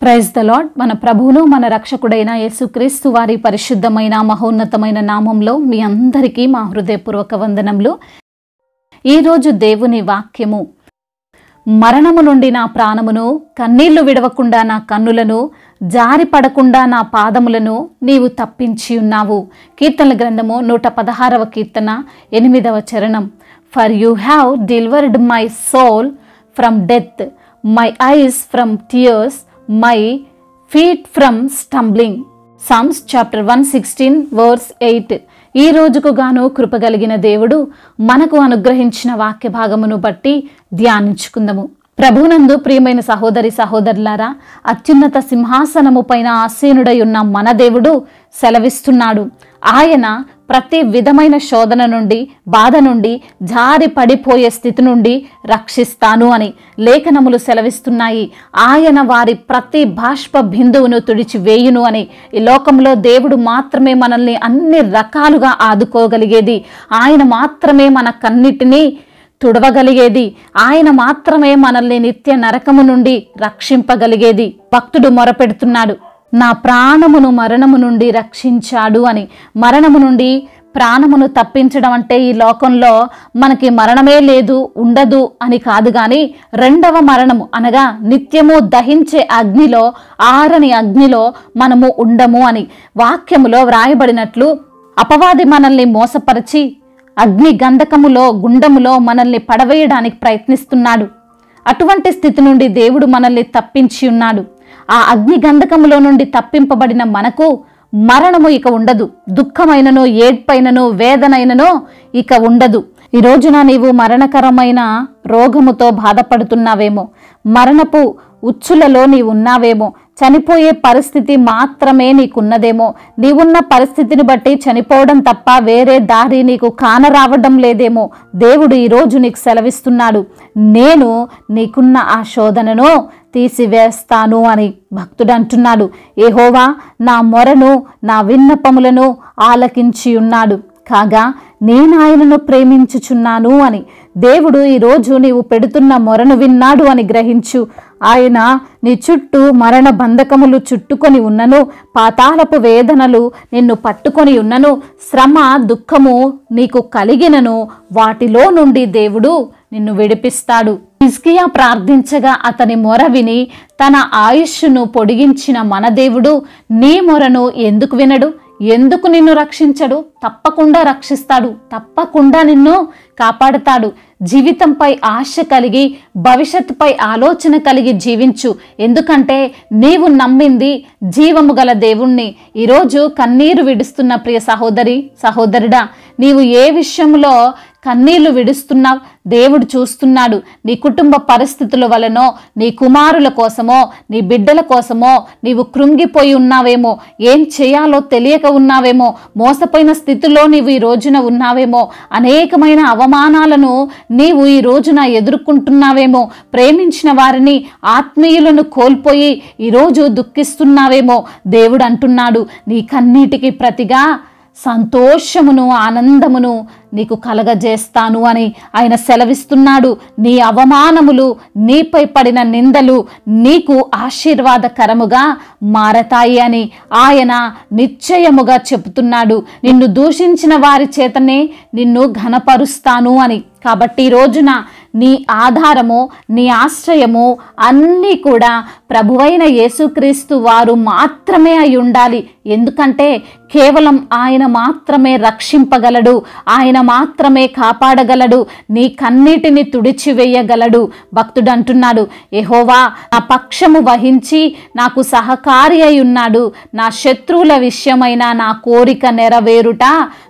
Praise the lord. మన ప్రభువును మన రక్షకుడైన యేసుక్రీస్తు వారి పరిశుద్ధమైన మహోన్నతమైన నామంలో మీ అందరికీ మా హృదయపూర్వక వందనములు. ఈరోజు దేవుని వాక్యము, మరణము నుండి నా ప్రాణమును, కన్నీళ్లు విడవకుండా నా కన్నులను, జారి పడకుండా నా పాదములను నీవు తప్పించి ఉన్నావు. కీర్తనల గ్రంథము 116వ కీర్తన 8వ చరణం. For you have delivered my soul from death, my eyes from tears, my feet from stumbling. Psalms chapter 116 verse 8. ఈ రోజుకు గాను కృపగలిగిన దేవుడు మనకు అనుగ్రహించిన వాక్య భాగమును బట్టి ధ్యానించుకుందాము. ప్రభునందు ప్రియమైన సహోదరి సహోదరులారా, అత్యున్నత సింహాసనము పైన ఆసీనుడై ఉన్న మన దేవుడు సెలవిస్తున్నాడు. ఆయన ప్రతి విధమైన శోధన నుండి, బాధ నుండి, జారి పడిపోయే స్థితి నుండి రక్షిస్తాను అని లేఖనములు సెలవిస్తున్నాయి. ఆయన వారి ప్రతి బాష్ప బిందువును తుడిచి వేయును అని. ఈ లోకంలో దేవుడు మాత్రమే మనల్ని అన్ని రకాలుగా ఆదుకోగలిగేది. ఆయన మాత్రమే మన కన్నిటినీ తుడవగలిగేది. ఆయన మాత్రమే మనల్ని నిత్య నరకము నుండి రక్షింపగలిగేది. భక్తుడు మొరపెడుతున్నాడు, నా ప్రాణమును మరణము నుండి రక్షించాడు అని. మరణము నుండి ప్రాణమును తప్పించడం అంటే ఈ లోకంలో మనకి మరణమే లేదు, ఉండదు అని కాదు, కానీ రెండవ మరణము అనగా నిత్యము దహించే అగ్నిలో, ఆరని అగ్నిలో మనము ఉండము అని వాక్యములో వ్రాయబడినట్లు అపవాది మనల్ని మోసపరిచి అగ్ని గంధకములో, గుండములో మనల్ని పడవేయడానికి ప్రయత్నిస్తున్నాడు. అటువంటి స్థితి నుండి దేవుడు మనల్ని తప్పించి ఉన్నాడు. ఆ అగ్ని గంధకములో నుండి తప్పింపబడిన మనకు మరణము ఇక ఉండదు. దుఃఖమైనను, ఏడ్పైనను, వేదనైనను ఇక ఉండదు. ఈ రోజున నీవు మరణకరమైన రోగముతో బాధపడుతున్నావేమో, మరణపు ఉచ్చులలో నీవు ఉన్నావేమో, చనిపోయే పరిస్థితి మాత్రమే నీకున్నదేమో, నీవున్న పరిస్థితిని బట్టి చనిపోవడం తప్ప వేరే దారి నీకు కానరావడం లేదేమో. దేవుడు ఈరోజు నీకు సెలవిస్తున్నాడు, నేను నీకున్న ఆ శోధనను తీసివేస్తాను అని భక్తుడు అంటున్నాడు. యెహోవా నా మొరను, నా విన్నపములను ఆలకించి ఉన్నాడు కాగా నేను ఆయనను ప్రేమించుచున్నాను అని. దేవుడు ఈరోజు నీవు పెడుతున్న మొరను విన్నాడు అని గ్రహించు. ఆయన నీ చుట్టూ మరణ బంధకములు చుట్టుకొని ఉన్నను, పాతాళపు వేదనలు నిన్ను పట్టుకొని ఉన్నను, శ్రమ దుఃఖము నీకు కలిగినను వాటిలో నుండి దేవుడు నిన్ను విడిపిస్తాడు. హిజ్కియా ప్రార్థించగా అతని మొర విని తన ఆయుష్ను పొడిగించిన మన దేవుడు నీ మొరను ఎందుకు వినడు? ఎందుకు నిన్ను రక్షించడు? తప్పకుండా రక్షిస్తాడు, తప్పకుండా నిన్ను కాపాడుతాడు. జీవితంపై ఆశ కలిగి, భవిష్యత్తుపై ఆలోచన కలిగి జీవించు. ఎందుకంటే నీవు నమ్మింది జీవము గల దేవుణ్ణి. ఈరోజు కన్నీరు విడుస్తున్న ప్రియ సహోదరి సహోదరుడా, నీవు ఏ విషయంలో కన్నీళ్లు విడుస్తున్నావు? దేవుడు చూస్తున్నాడు. నీ కుటుంబ పరిస్థితుల వలనో, నీ కుమారుల కోసమో, నీ బిడ్డల కోసమో నీవు కృంగిపోయి ఉన్నావేమో, ఏం చేయాలో తెలియక ఉన్నావేమో, మోసపోయిన స్థితిలో నీవు ఈ రోజున ఉన్నావేమో, అనేకమైన అవమానాలను నీవు ఈ రోజున ఎదుర్కొంటున్నావేమో, ప్రేమించిన వారిని, ఆత్మీయులను కోల్పోయి ఈరోజు దుఃఖిస్తున్నావేమో. దేవుడు అంటున్నాడు, నీ కన్నీటికి ప్రతిగా సంతోషమును, ఆనందమును నీకు కలగజేస్తాను అని ఆయన సెలవిస్తున్నాడు. నీ అవమానములు, నీపై పడిన నిందలు నీకు ఆశీర్వాదకరముగా మారతాయి అని ఆయన నిశ్చయముగా చెబుతున్నాడు. నిన్ను దూషించిన వారి చేతనే నిన్ను ఘనపరుస్తాను అని. కాబట్టి ఈ రోజున నీ ఆధారము, నీ ఆశ్రయము అన్నీ కూడా ప్రభువైన యేసుక్రీస్తు వారు మాత్రమే అయి ఉండాలి. ఎందుకంటే కేవలం ఆయన మాత్రమే రక్షింపగలడు, ఆయన మాత్రమే కాపాడగలడు, నీ కన్నీటిని తుడిచివేయగలడు. భక్తుడు అంటున్నాడు, యెహోవా నా పక్షము వహించి నాకు సహకారి అయి ఉన్నాడు. నా శత్రువుల విషయమైన నా కోరిక నెరవేరుట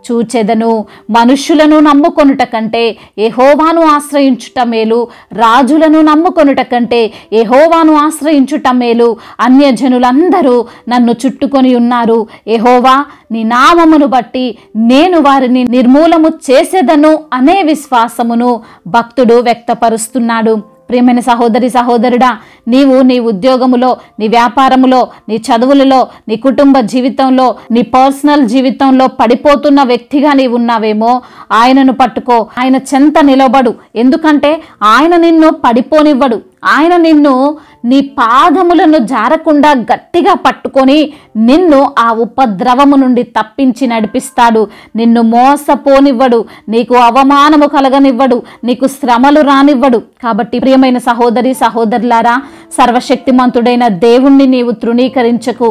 చూచెదను. మనుషులను నమ్ముకొనుట కంటే యెహోవాను ఆశ్రయించుట మేలు, రాజులను నమ్ముకొనుట కంటే యెహోవాను ఆశ్రయించుట మేలు. అన్యజనులందరూ నన్ను చుట్టుకొని ఉన్నారు. యెహోవా నీ నామమును బట్టి నేను వారిని నిర్మూలము చేసేదను అనే విశ్వాసమును భక్తుడు వ్యక్తపరుస్తున్నాడు. ప్రియమైన సహోదరి సహోదరుడా, నీవు నీ ఉద్యోగములో, నీ వ్యాపారములో, నీ చదువులలో, నీ కుటుంబ జీవితంలో, నీ పర్సనల్ జీవితంలో పడిపోతున్న వ్యక్తిగా నీవు ఉన్నావేమో, ఆయనను పట్టుకో, ఆయన చెంత నిలబడు. ఎందుకంటే ఆయన నిన్ను పడిపోనివ్వడు. ఆయన నిన్ను నీ పాదములను జారకుండా గట్టిగా పట్టుకొని నిన్ను ఆ ఉపద్రవము నుండి తప్పించి నడిపిస్తాడు. నిన్ను మోసపోనివ్వడు, నీకు అవమానము కలగనివ్వడు, నీకు శ్రమలు రానివ్వడు. కాబట్టి ప్రియమైన సహోదరి సహోదరులారా, సర్వశక్తిమంతుడైన దేవుణ్ణి నీవు తృణీకరించకు.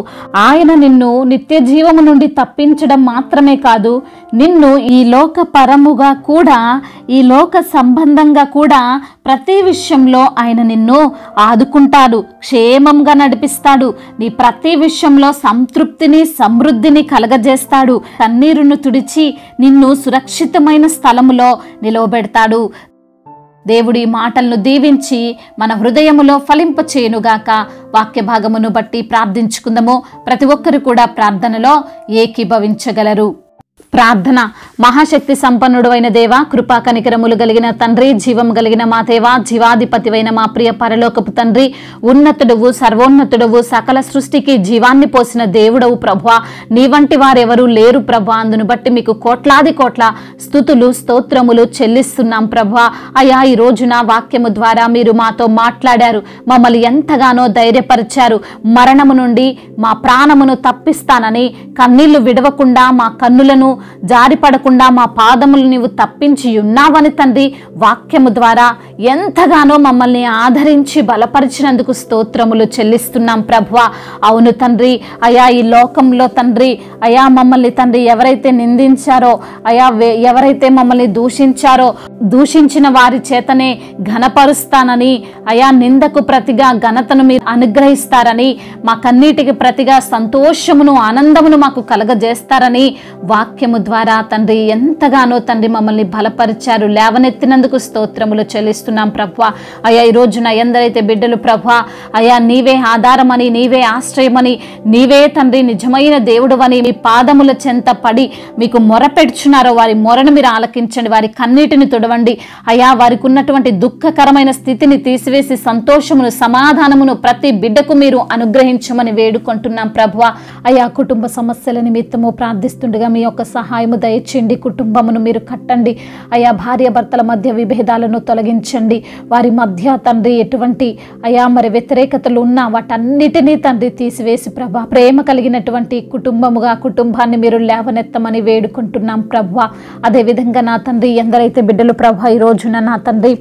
ఆయన నిన్ను నిత్య జీవము నుండి తప్పించడం మాత్రమే కాదు, నిన్ను ఈ లోక పరముగా కూడా, ఈ లోక సంబంధంగా కూడా ప్రతి విషయంలో ఆయన నిన్ను ఆదుకుంటాడు, క్షేమంగా నడిపిస్తాడు. నీ ప్రతి విషయంలో సంతృప్తిని సమృద్ధిని కలగజేస్తాడు. కన్నీరును తుడిచి నిన్ను సురక్షితమైన స్థలములో నిలవబెడతాడు. దేవుడి మాటలను దీవించి మన హృదయములో ఫలింపచేయునుగాక. వాక్య భాగమును బట్టి ప్రార్థించుకుందాము. ప్రతి ఒక్కరు కూడా ప్రార్థనలో ఏకీభవించగలరు. ప్రార్థన. మహాశక్తి సంపన్నుడు అయిన దేవ, కృపా కనికరములు కలిగిన తండ్రి, జీవం కలిగిన మా దేవ, జీవాధిపతివైన మా ప్రియ పరలోకపు తండ్రి, ఉన్నతుడవు, సర్వోన్నతుడవు, సకల సృష్టికి జీవాన్ని పోసిన దేవుడవు ప్రభువా. నీ వంటి వారెవరూ లేరు ప్రభువా. అందును బట్టి మీకు కోట్లాది కోట్ల స్తుతులు స్తోత్రములు చెల్లిస్తున్నాం ప్రభువా. అయా, ఈ రోజున వాక్యము ద్వారా మీరు మాతో మాట్లాడారు, మమ్మల్ని ఎంతగానో ధైర్యపరిచారు. మరణము నుండి మా ప్రాణమును తప్పిస్తానని, కన్నీళ్లు విడవకుండా మా కన్నులను జారిపడకుండా మా పాదములు నీవు తప్పించి ఉన్నావని తండ్రి వాక్యము ద్వారా ఎంతగానో మమ్మల్ని ఆదరించి బలపరిచినందుకు స్తోత్రములు చెల్లిస్తున్నాం ప్రభువా. అవును తండ్రి, అయా ఈ లోకంలో తండ్రి, అయా మమ్మల్ని తండ్రి ఎవరైతే నిందించారో, అయా ఎవరైతే మమ్మల్ని దూషించారో, దూషించిన వారి చేతనే ఘనపరుస్తానని, అయా నిందకు ప్రతిగా ఘనతను మీరు అనుగ్రహిస్తారని, మా కన్నీటికి ప్రతిగా సంతోషమును ఆనందమును మాకు కలగజేస్తారని వాక్యము ద్వారా తండ్రి ఎంతగానో తండ్రి మమ్మల్ని బలపరిచారు. లేవనెత్తినందుకు స్తోత్రములు చెల్లిస్తున్నాం ప్రభువా. అయా ఈ రోజున ఎందరైతే బిడ్డలు ప్రభువా, అయా నీవే ఆధారమని, నీవే ఆశ్రయమని, నీవే తండ్రి నిజమైన దేవుడవని మీ పాదముల చెంత పడి మీకు మొరపెడుచున్నారో వారి మొరను మీరు ఆలకించండి, వారి కన్నీటిని తుడవండి. అయా వారికి ఉన్నటువంటి దుఃఖకరమైన స్థితిని తీసివేసి సంతోషమును సమాధానమును ప్రతి బిడ్డకు మీరు అనుగ్రహించమని వేడుకుంటున్నాం ప్రభువా. అయా కుటుంబ సమస్యల నిమిత్తము ప్రార్థిస్తుండగా మీ యొక్క సహాయము దయచేయండి. కుటుంబమును మీరు కట్టండి. అయా భార్య భర్తల మధ్య విభేదాలను తొలగించండి. వారి మధ్య తండ్రి ఎటువంటి అయా మరి వ్యతిరేకతలు ఉన్నా వాటన్నిటినీ తండ్రి తీసివేసి ప్రభా ప్రేమ కలిగినటువంటి కుటుంబముగా కుటుంబాన్ని మీరు లేవనెత్తమని వేడుకుంటున్నాం ప్రభా. అదేవిధంగా నా తండ్రి ఎందరైతే బిడ్డలు ప్రభా ఈ రోజున నా తండ్రి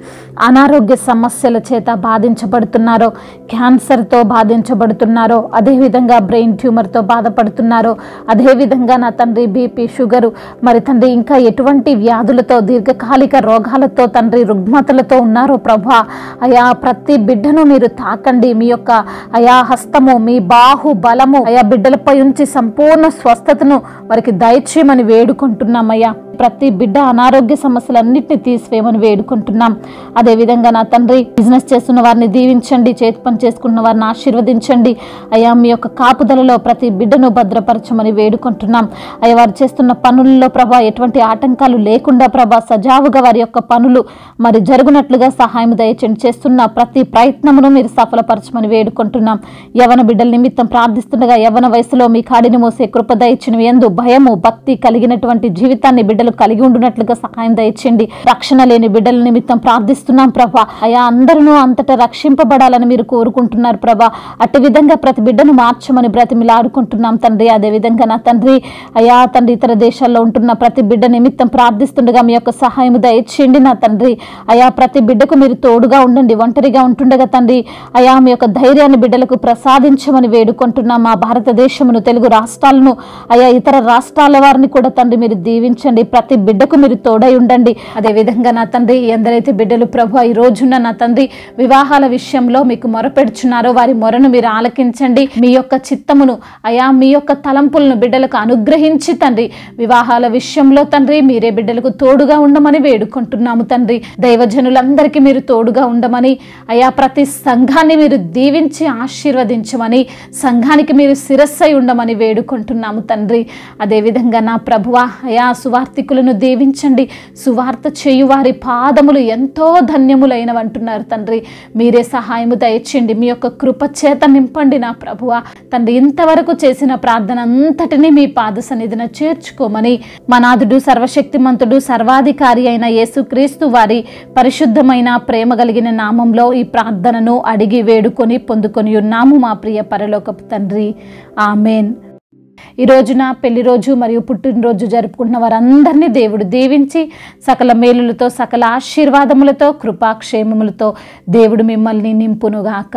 అనారోగ్య సమస్యల చేత బాధించబడుతున్నారో, క్యాన్సర్తో బాధించబడుతున్నారో, అదేవిధంగా బ్రెయిన్ ట్యూమర్తో బాధపడుతున్నారో, అదేవిధంగా నా తండ్రి బీపీ, షుగరు, మరి తండ్రి ఇంకా ఎటువంటి వ్యాధులతో దీర్ఘకాలిక రోగాలతో తండ్రి రుగ్మతలతో ఉన్నారో ప్రభా, అయా ప్రతి బిడ్డను మీరు తాకండి. మీ యొక్క అయా హస్తము, మీ బాహు బలము అయా బిడ్డలపై ఉంచి సంపూర్ణ స్వస్థతను వారికి దయచేయమని వేడుకుంటున్నామయ్యా. ప్రతి బిడ్డ అనారోగ్య సమస్యలన్నింటినీ తీసివేయమని వేడుకుంటున్నాం. అదేవిధంగా నా తండ్రి బిజినెస్ చేస్తున్న వారిని దీవించండి, చేతి పని చేసుకున్న వారిని ఆశీర్వదించండి. అయా మీ యొక్క కాపుదలలో ప్రతి బిడ్డను భద్రపరచమని వేడుకుంటున్నాం. అయ్యా వారు చేస్తున్న పనుల్లో ప్రభా ఎటువంటి ఆటంకాలు లేకుండా ప్రభా సజావుగా వారి యొక్క పనులు మరి జరుగునట్లుగా సహాయం దయచేయండి. చేస్తున్న ప్రతి ప్రయత్నమును మీరు సఫలపరచమని వేడుకుంటున్నాం. యవన బిడ్డల నిమిత్తం ప్రార్థిస్తుండగా యవన వయసులో మీ కాడిని మోసే కృప దయచేయండి. యందు భయము భక్తి కలిగినటువంటి జీవితాన్ని బిడ్డలు కలిగి ఉండునట్లుగా సహాయం దయచేయండి. రక్షణ లేని బిడ్డల నిమిత్తం ప్రార్థిస్తున్నాం ప్రభా. అయా అందరూ అంతటా రక్షింపబడాలని మీరు కోరుకుంటున్నారు ప్రభా. అటు విధంగా ప్రతి బిడ్డను మార్చమని బ్రతిమిలాడుకుంటున్నాం తండ్రి. అదేవిధంగా నా తండ్రి అయా తండ్రి ఇతర దేశాల్లో ఉంటున్న ప్రతి బిడ్డ నిమిత్తం ప్రార్థిస్తుండగా మీ యొక్క సహాయం దయచేయండి నా తండ్రి. అయా ప్రతి బిడ్డకు మీరు తోడుగా ఉండండి. ఒంటరిగా ఉంటుండగా తండ్రి అయా మీ యొక్క ధైర్యాన్ని బిడ్డలకు ప్రసాదించమని వేడుకుంటున్నాం. మా భారతదేశమును, తెలుగు రాష్ట్రాలను, అయా ఇతర రాష్ట్రాల వారిని కూడా తండ్రి మీరు దీవించండి. ప్రతి బిడ్డకు మీరు తోడై ఉండండి. అదేవిధంగా నా తండ్రి ఎందరైతే బిడ్డలు ప్రభు ఈ రోజున నా తండ్రి వివాహాల విషయంలో మీకు మొరపెడుచున్నారో వారి మొరను మీరు ఆలకించండి. మీ యొక్క చిత్తమును అయా మీ యొక్క తలంపులను బిడ్డలకు అనుగ్రహించి తండ్రి వివాహాల విషయంలో తండ్రి మీరే బిడ్డలకు తోడుగా ఉండమని వేడుకుంటున్నాము తండ్రి. దైవజనులందరికీ మీరు తోడుగా ఉండమని అయా ప్రతి సంఘాన్ని మీరు దీవించి ఆశీర్వదించమని, సంఘానికి మీరు శిరస్సై ఉండమని వేడుకుంటున్నాము తండ్రి. అదేవిధంగా నా ప్రభువా అయా సువార్త నాస్తికులను దీవించండి. సువార్త చేయు వారి పాదములు ఎంతో ధన్యములైనవంటున్నారు తండ్రి. మీరే సహాయము దయచేయండి. మీ యొక్క కృప చేత నింపండి నా ప్రభువా. తండ్రి, ఇంతవరకు చేసిన ప్రార్థన అంతటినీ మీ పాద సన్నిధిన చేర్చుకోమని మా నాథుడు, సర్వశక్తిమంతుడు, సర్వాధికారి అయిన యేసుక్రీస్తు వారి పరిశుద్ధమైన ప్రేమ కలిగిన నామంలో ఈ ప్రార్థనను అడిగి వేడుకొని పొందుకొని ఉన్నాము మా ప్రియ పరలోకపు తండ్రి. ఆమెన్. ఈ రోజున పెళ్లి రోజు మరియు పుట్టినరోజు జరుపుకుంటున్న వారందరినీ దేవుడు దీవించి సకల మేలులతో, సకల ఆశీర్వాదములతో, కృపాక్షేమములతో దేవుడు మిమ్మల్ని నింపునుగాక.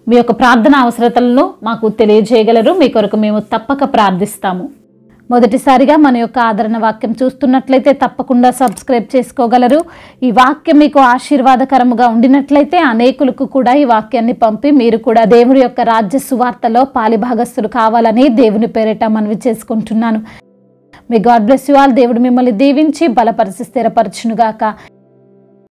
మీ యొక్క ప్రార్థన అవసరతలను మాకు తెలియజేయగలరు. మీ కొరకు మేము తప్పక ప్రార్థిస్తాము. మొదటిసారిగా మన యొక్క ఆదరణ వాక్యం చూస్తున్నట్లయితే తప్పకుండా సబ్స్క్రైబ్ చేసుకోగలరు. ఈ వాక్యం మీకు ఆశీర్వాదకరముగా ఉండినట్లయితే అనేకులకు కూడా ఈ వాక్యాన్ని పంపి మీరు కూడా దేవుడి యొక్క రాజ్య సువార్తలో పాలిభాగస్తులు కావాలని దేవుని పేరిట మనవి చేసుకుంటున్నాను. మీ గాడ్ బ్లెస్ యు ఆల్. దేవుడు మిమ్మల్ని దీవించి బలపరిచి స్థిరపరచునుగాక.